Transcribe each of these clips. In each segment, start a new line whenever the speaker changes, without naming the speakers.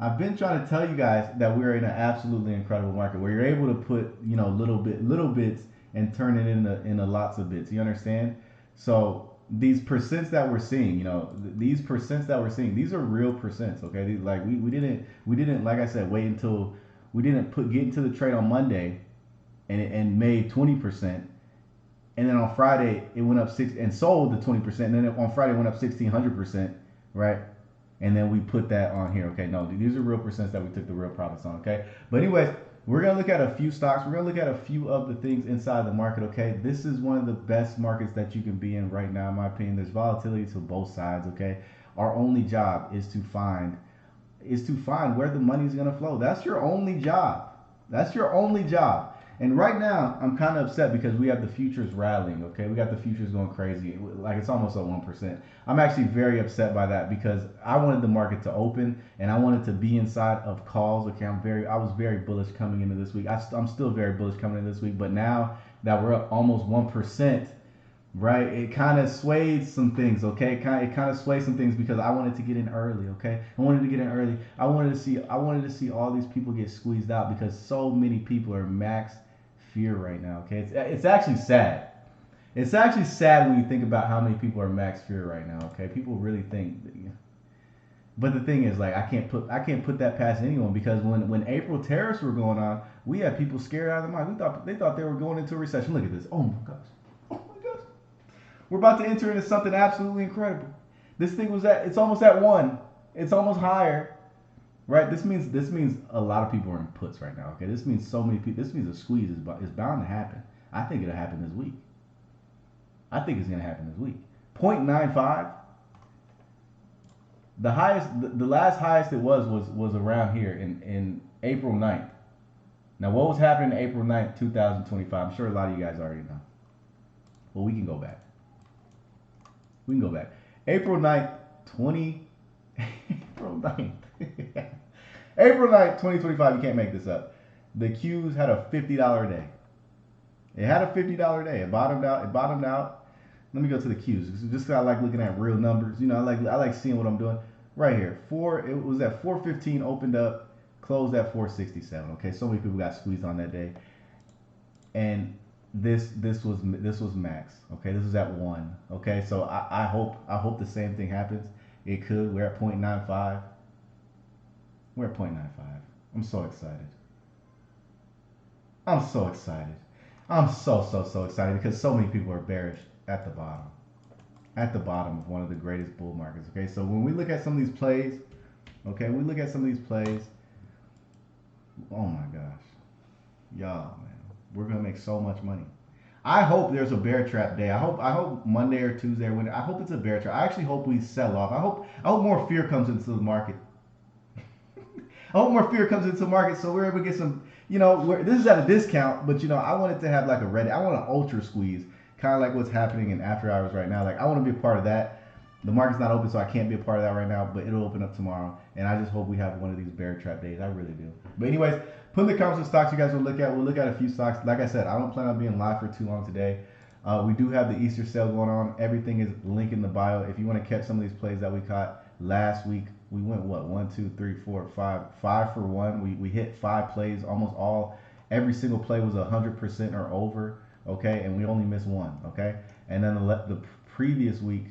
I've been trying to tell you guys that we're in an absolutely incredible market where you're able to put, little bits and turn it into lots of bits. You understand? So these percents that we're seeing, these percents that we're seeing, these are real percents. Okay, these, like we didn't like I said wait until we didn't get into the trade on Monday and made 20%. And then on Friday it went up six and sold the 20%. And then on Friday it went up 1,600%, right? And then we put that on here. Okay, no, these are real percents that we took the real profits on. Okay, but anyways, we're gonna look at a few stocks. We're gonna look at a few of the things inside the market. Okay, this is one of the best markets that you can be in right now, in my opinion. There's volatility to both sides. Okay, our only job is to find where the money's gonna flow. That's your only job. That's your only job. And right now, I'm kind of upset because we have the futures rallying. Okay, we got the futures going crazy, like it's almost at 1%. I'm actually very upset by that because I wanted the market to open and I wanted to be inside of calls. Okay, I was very bullish coming into this week. I'm still very bullish coming into this week, but now that we're up almost 1%, right? It kind of swayed some things, okay? It kind of swayed some things because I wanted to get in early, okay? I wanted to get in early. I wanted to see all these people get squeezed out because so many people are max fear right now, okay? It's actually sad. It's actually sad when you think about how many people are max fear right now, okay? People really think that, but the thing is, like, I can't put that past anyone because when April tariffs were going on, we had people scared out of their mind. They thought they were going into a recession. Look at this. Oh my gosh. Oh my gosh. We're about to enter into something absolutely incredible. This thing it's almost at one. It's almost higher, right? This means a lot of people are in puts right now. Okay, this means so many people. This means a squeeze is bound to happen. I think it'll happen this week. I think it's gonna happen this week. 0.95. The last highest it was around here in April 9th. Now, what was happening April 9th, 2025? I'm sure a lot of you guys already know. Well, we can go back. We can go back. April 9th, 20. April 9th. April 9th, 2025. You can't make this up. The Qs had a $50 day. It had a $50 day. It bottomed out. Let me go to the Qs. Just because I like looking at real numbers. I like seeing what I'm doing. Right here. It was at 415, opened up, closed at 467. Okay, so many people got squeezed on that day. And this was max. Okay, this is at 1. Okay, so I hope the same thing happens. It could. We're at 0.95. We're at 0.95. I'm so excited. I'm so excited. I'm so excited because so many people are bearish at the bottom. At the bottom of one of the greatest bull markets. Okay, so when we look at some of these plays, oh my gosh, y'all, man, we're gonna make so much money. I hope there's a bear trap day. I hope Monday or Tuesday or Wednesday. I hope it's a bear trap. I actually hope we sell off. I hope more fear comes into the market. I hope more fear comes into the market so we're able to get some. This is at a discount, but I want it to have like a ready. I want an ultra squeeze, kind of like what's happening in after hours right now. Like I want to be a part of that. The market's not open, so I can't be a part of that right now, but it'll open up tomorrow. And I just hope we have one of these bear trap days. I really do. But anyways, put in the comments what stocks you guys will look at. We'll look at a few stocks. Like I said, I don't plan on being live for too long today. We do have the Easter sale going on. Everything is linked in the bio. If you want to catch some of these plays that we caught last week, we went what? 1, 2, 3, 4, 5. 5 for 1. We hit 5 plays. Almost all. Every single play was 100% or over. Okay, and we only missed 1. Okay, and then the previous week.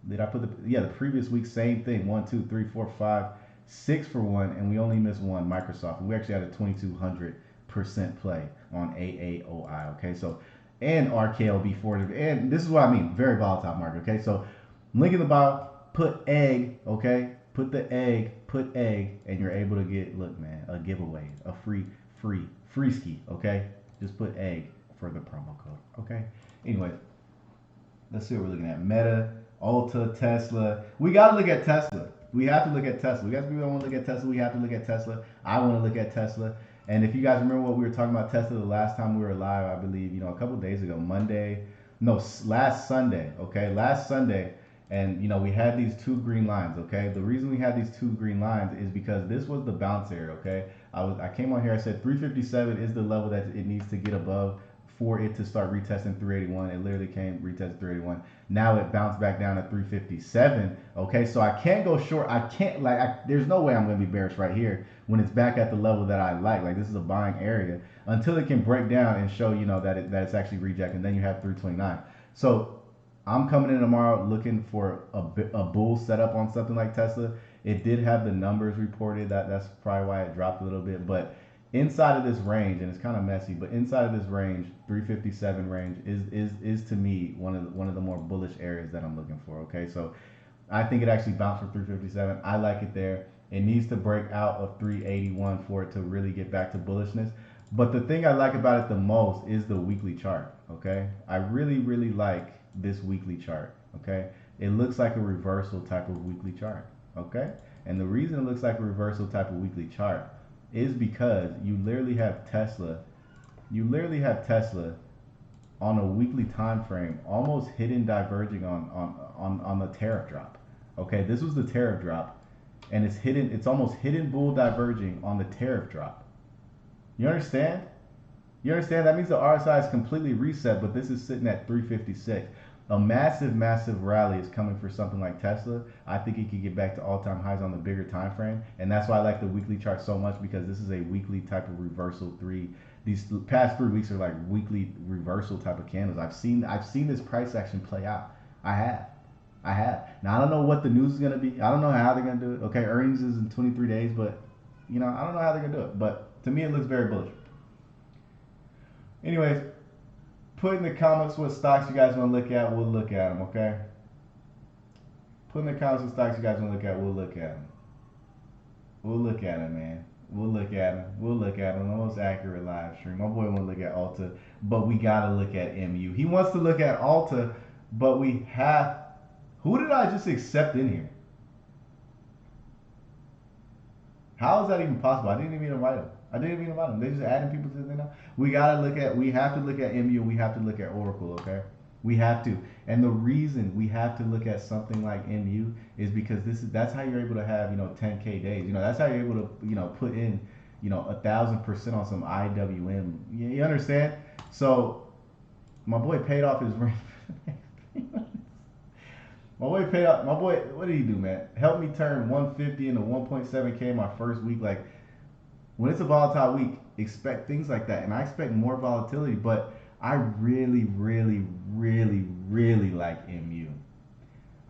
The previous week, same thing. 1, 2, 3, 4, 5, 6 for 1, and we only missed 1. Microsoft. We actually had a 2,200% play on AAOI. Okay, so and RKLB 40, and this is what I mean. Very volatile market. Okay, so link in the bio. Put egg. Okay, put egg, and you're able to get a giveaway, a free ski. Okay, just put egg for the promo code. Okay. Anyway, let's see what we're looking at. Meta. Ulta, Tesla. We got to look at Tesla. We have to look at Tesla. You guys don't want to look at Tesla. We have to look at Tesla. I want to look at Tesla. And if you guys remember what we were talking about Tesla the last time we were live, I believe, a couple of days ago, last Sunday, okay? Last Sunday. And, we had these 2 green lines, okay? The reason we had these 2 green lines is because this was the bounce area, okay? I came on here, I said 357 is the level that it needs to get above for it to start retesting 381. It literally came retested 381. Now it bounced back down to 357. Okay, so I can't go short. I can't there's no way I'm gonna be bearish right here when it's back at the level that I like. Like this is a buying area until it can break down and show that it's actually rejecting. Then you have 329. So I'm coming in tomorrow looking for a bull setup on something like Tesla. It did have the numbers reported. That's probably why it dropped a little bit, but inside of this range, and it's kind of messy, but inside of this range, 357 range is to me one of the more bullish areas that I'm looking for. Okay, so I think it actually bounced from 357. I like it there. It needs to break out of 381 for it to really get back to bullishness. But the thing I like about it the most is the weekly chart. Okay, I really like this weekly chart. Okay, it looks like a reversal type of weekly chart. Okay, and the reason it looks like a reversal type of weekly chart is because you literally have Tesla on a weekly time frame almost hidden diverging on the tariff drop. Okay, this was the tariff drop, and it's almost hidden bull diverging on the tariff drop. You understand? That means the RSI is completely reset, but this is sitting at 356. A massive rally is coming for something like Tesla. I think it could get back to all-time highs on the bigger time frame, and that's why I like the weekly chart so much, because this is a weekly type of reversal. These past 3 weeks are like weekly reversal type of candles. I've seen this price action play out. I have. Now I don't know what the news is gonna be. I don't know how they're gonna do it. Okay, earnings is in 23 days, but I don't know how they're gonna do it. But to me, it looks very bullish. Anyways, put in the comments what stocks you guys want to look at. We'll look at them, okay? Put in the comments what stocks you guys want to look at. We'll look at them. We'll look at them, man. We'll look at them. The most accurate live stream. My boy want to look at Alta, but we got to look at MU. He wants to look at Alta, but we have... Who did I just accept in here? How is that even possible? I didn't even invite him. They're just adding people to the thing now. We have to look at MU, and we have to look at Oracle, okay? We have to. And the reason we have to look at something like MU is because that's how you're able to have, 10K days. That's how you're able to, put in, 1,000% on some IWM. You understand? So my boy paid off his rent. My boy, what did he do, man? Help me turn 150 into 1.7K my first week. Like, when it's a volatile week, expect things like that. And I expect more volatility, but I really like MU.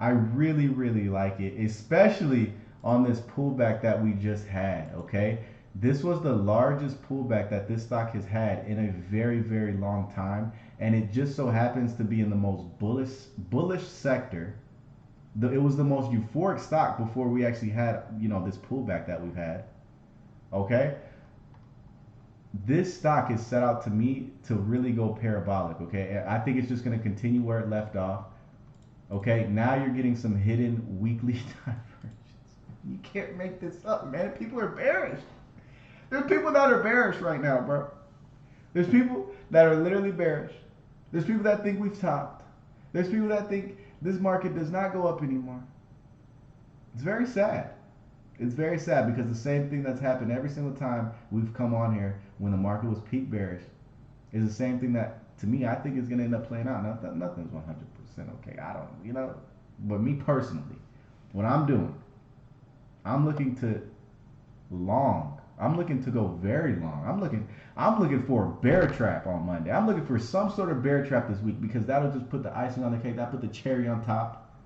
I really like it, especially on this pullback that we just had, okay? This was the largest pullback that this stock has had in a very long time, and it just so happens to be in the most bullish sector. It was the most euphoric stock before we actually had, this pullback that we've had. Okay? This stock is set out to me to really go parabolic, okay? I think it's just going to continue where it left off. Okay? Now you're getting some hidden weekly divergences. You can't make this up, man. People are bearish. There's people that are bearish right now, bro. There's people that are literally bearish. There's people that think we've topped. There's people that think this market does not go up anymore. It's very sad. It's very sad because the same thing that's happened every single time we've come on here when the market was peak bearish is the same thing that, to me, I think is going to end up playing out. Nothing's 100% okay. I don't, but me personally, what I'm doing, I'm looking to long. I'm looking to go very long. I'm looking for a bear trap on Monday. I'm looking for some sort of bear trap this week because that'll just put the icing on the cake. That'll put the cherry on top.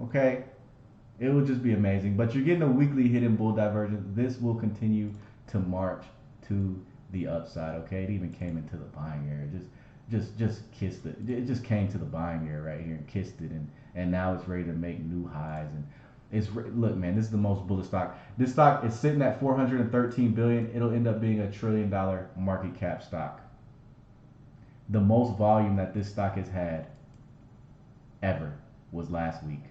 Okay? It will just be amazing. But you're getting a weekly hidden bull divergence. This will continue to march to the upside. Okay? It even came into the buying area. Just kissed it. It just came to the buying area right here and kissed it, and now it's ready to make new highs. And look, man, this is the most bullish stock. This stock is sitting at 413 billion. It'll end up being a $1 trillion market cap stock. The most volume that this stock has had ever was last week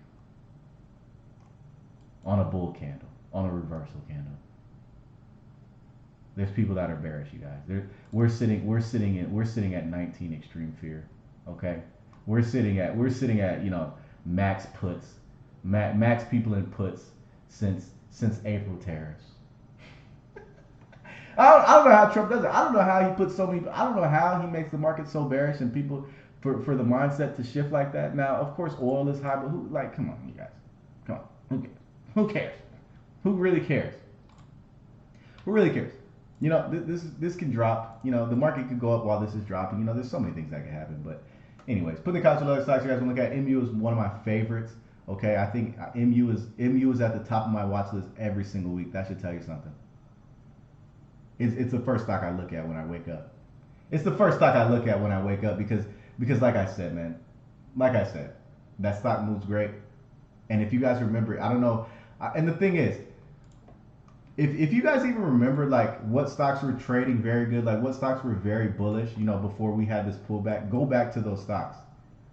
on a bull candle, on a reversal candle. There's people that are bearish, you guys. We're sitting at 19 extreme fear. Okay, we're sitting at max puts. Max people in puts since April tariffs. I don't know how Trump does it. I don't know how he puts so many. I don't know how he makes the market so bearish and people for the mindset to shift like that. Now, of course, oil is high, but who like? Come on, you guys. Come on. Who cares? Who cares? Who really cares? Who really cares? You know, this can drop. You know, the market could go up while this is dropping. You know, there's so many things that can happen. But, anyways, put the couch with other stocks. You guys want to look at MU is one of my favorites. Okay, I think MU is at the top of my watch list every single week. That should tell you something. It's the first stock I look at when I wake up. It's the first stock I look at when I wake up because like I said, man, like I said, that stock moves great. And if you guys remember, I don't know. And the thing is, if you guys even remember like what stocks were trading very good, like what stocks were very bullish, you know, before we had this pullback, go back to those stocks.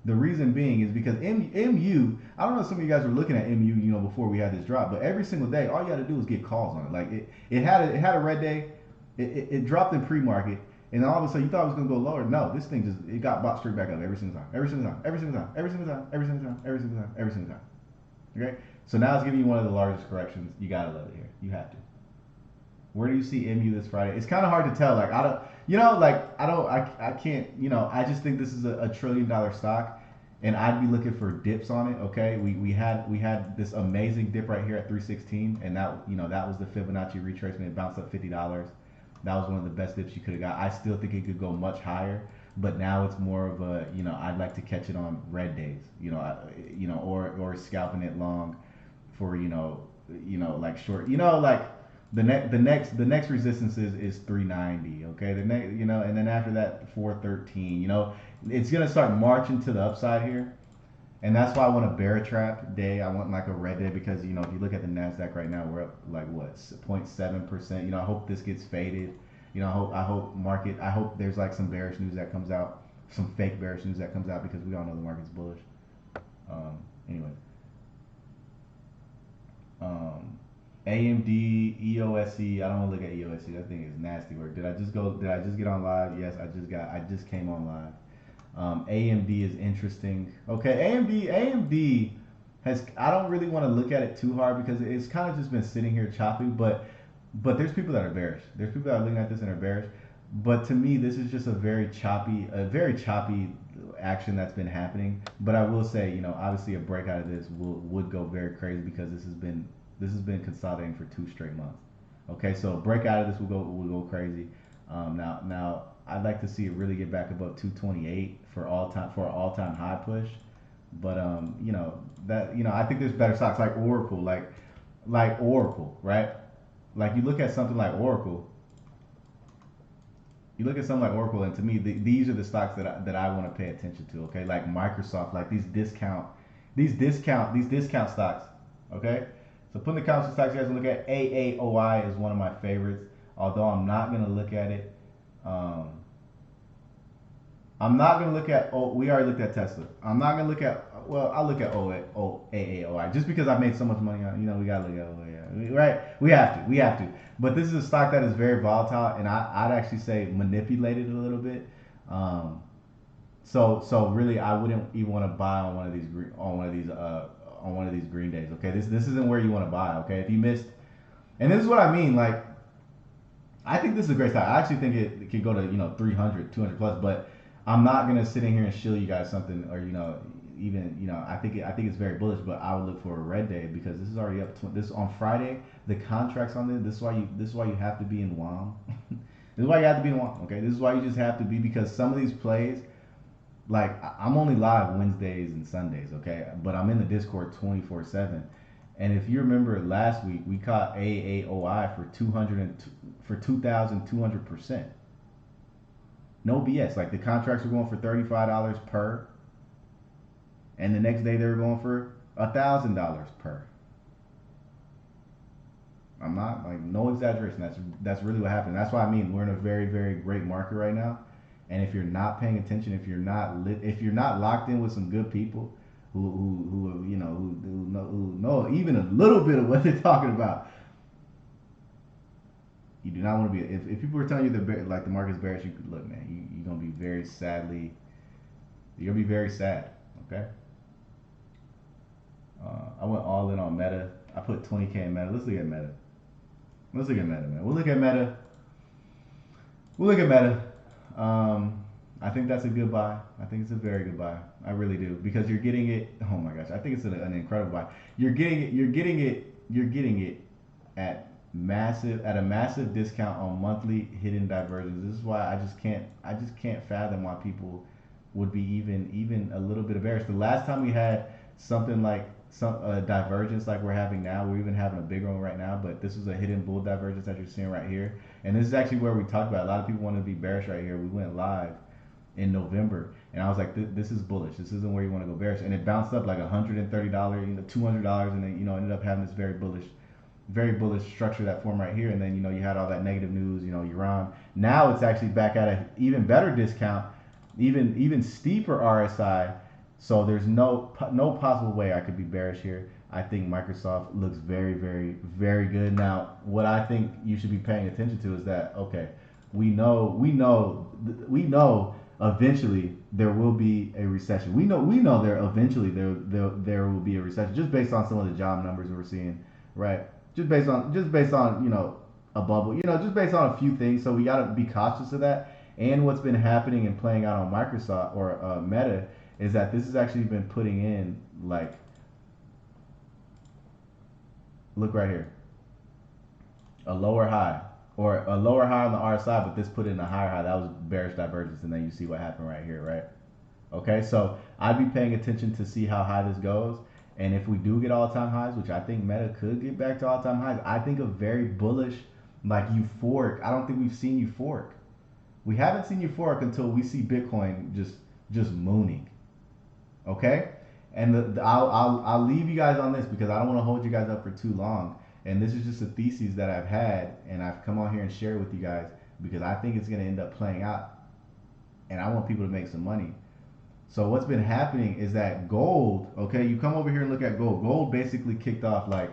The reason being is because MU, I don't know if some of you guys were looking at MU, you know, before we had this drop, but every single day, all you had to do was get calls on it. Like it had a red day, it dropped in pre-market, and all of a sudden you thought it was gonna go lower. No, this thing just it got bought straight back up every single time, every single time, every single time, every single time, every single time, every single time, every single time. Okay, so now it's giving you one of the largest corrections. You gotta love it here. You have to. Where do you see MU this Friday? It's kind of hard to tell. Like I don't, you know, like I can't, you know, I just think this is a $1 trillion stock, and I'd be looking for dips on it. Okay, we had this amazing dip right here at 316, and that you know that was the Fibonacci retracement. It bounced up $50. That was one of the best dips you could have got. I still think it could go much higher, but now it's more of a, you know, I'd like to catch it on red days, or scalping it long for like short, like the next resistance is 390. Okay, the next, and then after that 413. It's gonna start marching to the upside here, and that's why I want a bear trap day. I want like a red day because if you look at the Nasdaq right now, we're up like what 0.7%. I hope this gets faded. I hope there's like some bearish news that comes out, some fake bearish news that comes out because we all know the market's bullish. Anyway. AMD, EOSE. I don't want to look at EOSE. That thing is nasty work. Did I just get on live? Yes, I just came on live. AMD is interesting. Okay, AMD has. I don't really want to look at it too hard because it's kind of just been sitting here choppy. But there's people that are bearish. There's people that are looking at this and are bearish. But to me, this is just a very choppy action that's been happening. But I will say, obviously a breakout of this would go very crazy because this has been consolidating for 2 straight months. Okay, so a breakout of this will go crazy. Now I'd like to see it really get back above 228 for all-time high push. But I think there's better stocks like Oracle, like Oracle, right? Like you look at something like Oracle. And to me, these are the stocks that I want to pay attention to. Okay, like Microsoft, like these discount stocks. Okay, so putting the count stocks, you guys look at AAOI is one of my favorites. Although I'm not gonna look at it. I'm not gonna look at. Oh, we already looked at Tesla. I'm not gonna look at. Well, I'll look at AAOI just because I made so much money on. We gotta look at OA, right? We have to. But this is a stock that is very volatile, and I'd actually say manipulated a little bit. So really, I wouldn't even want to buy on one of these green days. Okay, this isn't where you want to buy. Okay, if you missed, and this is what I mean. Like, I think this is a great stock. I actually think it could go to 300, 200 plus, but I'm not gonna sit in here and show you guys something, or I think it's very bullish, but I would look for a red day because this is already up. This on Friday, the contracts on this. This is why you have to be in WAM. This is why you have to be in WAM. Okay, this is why you just have to be, because some of these plays, like I'm only live Wednesdays and Sundays. Okay, but I'm in the Discord 24/7. And if you remember last week, we caught AAOI for 2,200%. No BS. Like the contracts were going for $35 per, and the next day they were going for $1,000 per. I'm not, like, no exaggeration. That's really what happened. That's why I mean we're in a very, very great market right now. And if you're not paying attention, if you're not locked in with some good people who know even a little bit of what they're talking about, you do not want to be. If people are telling you the market's bearish, you look, man, you're gonna be very sadly. You're gonna be very sad. Okay. I went all in on Meta. I put 20K in Meta. Let's look at Meta. Man. We'll look at Meta. We'll look at Meta. Um, I think that's a good buy. I think it's a very good buy. I really do because you're getting it. Oh my gosh, I think it's an incredible buy. You're getting it. You're getting it. You're getting it at a massive discount on monthly hidden diversions. This is why I just can't fathom why people would be even a little bit embarrassed. The last time we had something like some divergence like we're having now, we're even having a big one right now, but this is a hidden bull divergence that you're seeing right here. And this is actually where we talked about it. A lot of people want to be bearish right here. We went live in November, and I was like, this is bullish. This isn't where you want to go bearish. And it bounced up like $130, $200, and then ended up having this very bullish structure that formed right here. And then you had all that negative news, Iran. Now it's actually back at an even better discount, even steeper RSI. So there's no possible way I could be bearish here. I think Microsoft looks very good. Now, what I think you should be paying attention to is that okay, we know eventually there will be a recession. We know there eventually there will be a recession just based on some of the job numbers we're seeing, right? Just based on a bubble, just based on a few things. So we got to be cautious of that. And what's been happening and playing out on Microsoft or Meta is that this has actually been putting in like, look right here, a lower high or a lower high on the RSI, but this put in a higher high. That was bearish divergence, and then you see what happened right here, right? Okay, so I'd be paying attention to see how high this goes. And if we do get all-time highs, which I think Meta could get back to all-time highs, I think a very bullish, like euphoric. I don't think we've seen euphoric. We haven't seen euphoric until we see Bitcoin just mooning. Okay, and I'll leave you guys on this because I don't want to hold you guys up for too long. And this is just a thesis that I've had, and I've come on here and share with you guys because I think it's going to end up playing out, and I want people to make some money. So what's been happening is that gold, okay, you come over here and look at gold. Gold basically kicked off like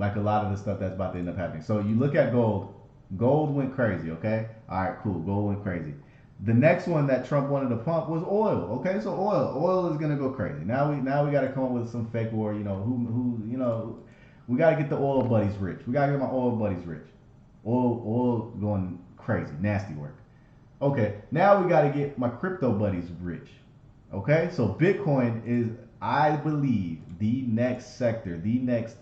a lot of the stuff that's about to end up happening. So you look at gold, gold went crazy, okay? All right, cool. Gold went crazy. The next one that Trump wanted to pump was oil. Okay, so oil is gonna go crazy. Now we got to come up with some fake war. We got to get the oil buddies rich. We got to get my oil buddies rich. Oil going crazy, nasty work. Okay, now we got to get my crypto buddies rich. Okay, so Bitcoin is, I believe, the next sector, the next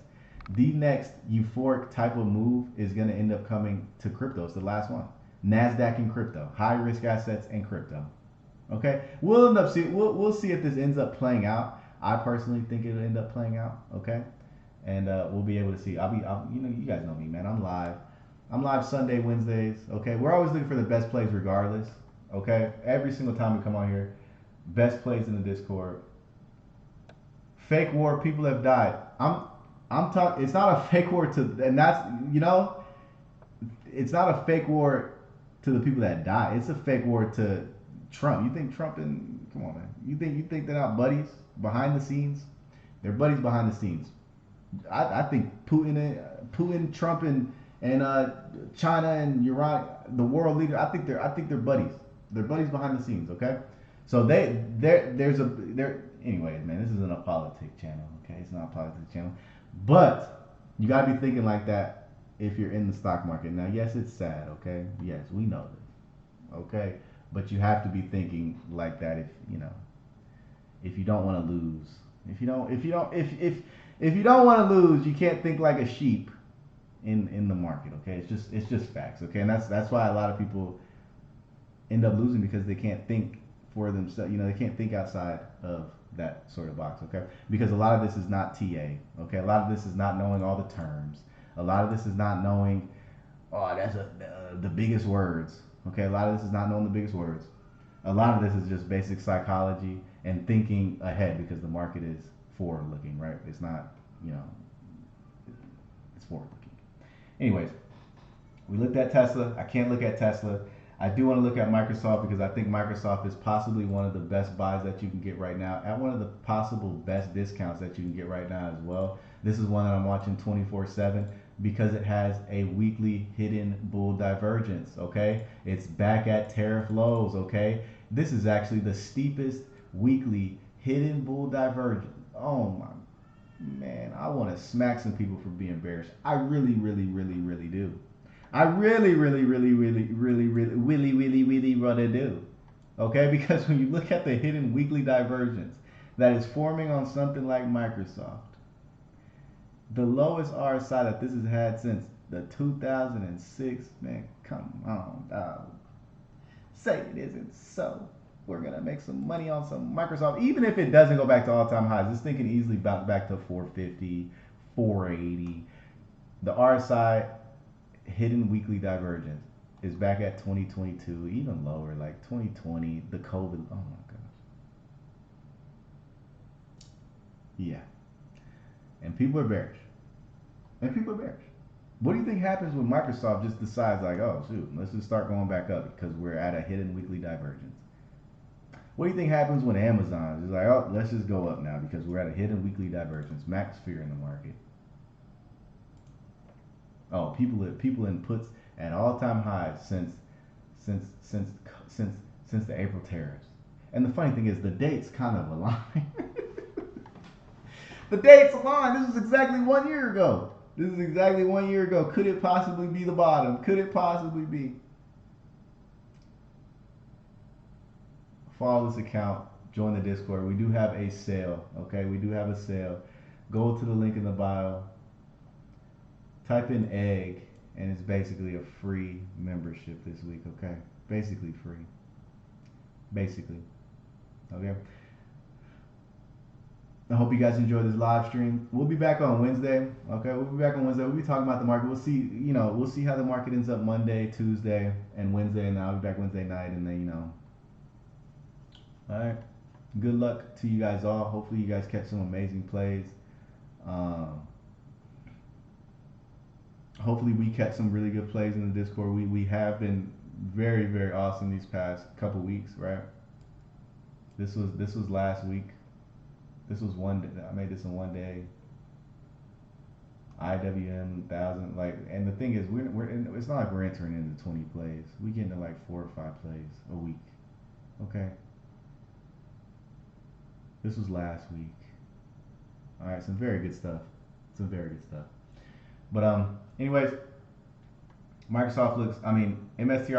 euphoric type of move is going to end up coming to crypto. It's the last one. Nasdaq and crypto, high risk assets and crypto. Okay, we'll see if this ends up playing out. I personally think it'll end up playing out. Okay, and we'll be able to see. You guys know me, man. I'm live. I'm live Sunday, Wednesdays. Okay, we're always looking for the best plays, regardless. Okay, every single time we come on here, best plays in the Discord. Fake war, people have died. I'm talking. It's not a fake war to, and that's it's not a fake war to the people that die. It's a fake war to Trump. You think Trump and come on, man. You think they're not buddies behind the scenes? They're buddies behind the scenes. I think Putin, Trump, and China and Iran, the world leader. I think they're buddies. They're buddies behind the scenes. Okay, so anyways, man. This isn't a politics channel. Okay, it's not a politics channel, but you gotta be thinking like that if you're in the stock market. Now, yes, it's sad. Okay, yes, we know this. Okay, but you have to be thinking like that if you don't want to lose. If you don't want to lose, you can't think like a sheep in the market. Okay, it's just facts. Okay, and that's why a lot of people end up losing because they can't think for themselves. They can't think outside of that sort of box. Okay, because a lot of this is not TA. Okay, a lot of this is not knowing all the terms. A lot of this is not knowing. Oh, that's the biggest words. Okay, a lot of this is not knowing the biggest words. A lot of this is just basic psychology and thinking ahead because the market is forward looking, right? It's not, it's forward looking. Anyways, we looked at Tesla. I can't look at Tesla. I do want to look at Microsoft because I think Microsoft is possibly one of the best buys that you can get right now at one of the possible best discounts that you can get right now as well. This is one that I'm watching 24/7 because it has a weekly hidden bull divergence, okay? It's back at tariff lows, okay? This is actually the steepest weekly hidden bull divergence. Oh my man, I want to smack some people for being bearish. I really do. I really, really, really, really, really, really, really, really, really want to do. Okay, because when you look at the hidden weekly divergence that is forming on something like Microsoft, the lowest RSI that this has had since the 2006, man, come on, dog. Say it isn't so. We're gonna make some money on some Microsoft, even if it doesn't go back to all-time highs. This thing can easily bounce back to 450, 480. The RSI hidden weekly divergence is back at 2022, even lower, like 2020. The COVID. Oh my gosh. Yeah, and people are bearish. And people are bearish. What do you think happens when Microsoft just decides, like, oh, shoot, let's just start going back up because we're at a hidden weekly divergence? What do you think happens when Amazon is like, oh, let's just go up now because we're at a hidden weekly divergence? Max fear in the market. Oh, people in puts at all time highs since since since since the April tariffs. And the funny thing is, the dates kind of align. The dates align. This was exactly 1 year ago. This is exactly 1 year ago. Could it possibly be the bottom? Could it possibly be? Follow this account. Join the Discord. We do have a sale. Okay, we do have a sale. Go to the link in the bio. Type in egg, and it's basically a free membership this week. Okay, basically free. Basically. Okay. I hope you guys enjoyed this live stream. We'll be back on Wednesday. Okay, we'll be back on Wednesday. We'll be talking about the market. We'll see, we'll see how the market ends up Monday, Tuesday, and Wednesday, and then I'll be back Wednesday night, and then. All right. Good luck to you guys all. Hopefully, you guys catch some amazing plays. Um, Hopefully, we catch some really good plays in the Discord. We have been very, very awesome these past couple weeks, right? This was last week. This was one day. I made this in 1 day. IWM 1000, like, and the thing is, it's not like we're entering into 20 plays. We get into like 4 or 5 plays a week. Okay. This was last week. All right, some very good stuff. Some very good stuff. But anyways, MSTR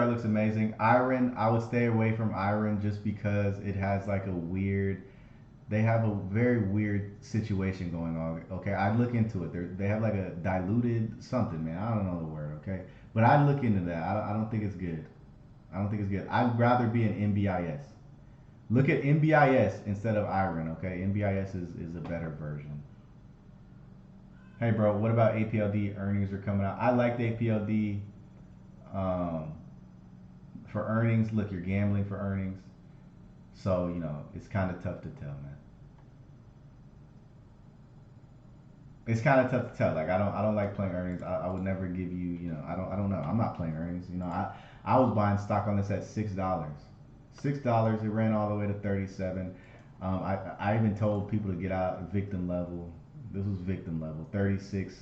looks amazing. Iron, I would stay away from Iron just because it has like a weird. They have a very weird situation going on. Okay, I'd look into it. They have like a diluted something, man. I don't know the word. Okay, but I'd look into that. I don't think it's good. I don't think it's good. I'd rather be an MBIS. Look at MBIS instead of Iron. Okay, MBIS is a better version. Hey, bro, what about APLD? Earnings are coming out. I like the APLD for earnings. Look, you're gambling for earnings. So, it's kind of tough to tell, man. It's kind of tough to tell. Like, I don't like playing earnings. I would never give you, I don't know. I'm not playing earnings. I was buying stock on this at $6. $6. It ran all the way to 37. I even told people to get out victim level. This was victim level. 36,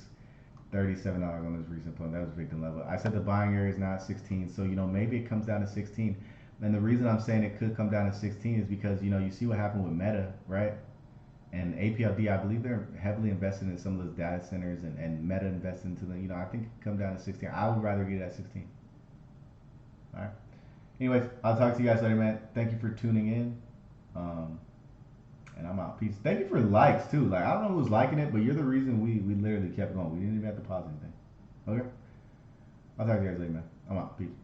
$37 on this recent point. That was victim level. I said the buying area is now at 16. So, maybe it comes down to 16. And the reason I'm saying it could come down to 16 is because, you see what happened with Meta, right? And APLD, I believe they're heavily invested in some of those data centers, and Meta invested into them. I think it could come down to 16. I would rather get it at 16. All right. Anyways, I'll talk to you guys later, man. Thank you for tuning in. And I'm out. Peace. Thank you for likes, too. Like, I don't know who's liking it, but you're the reason we literally kept going. We didn't even have to pause anything. Okay? I'll talk to you guys later, man. I'm out. Peace.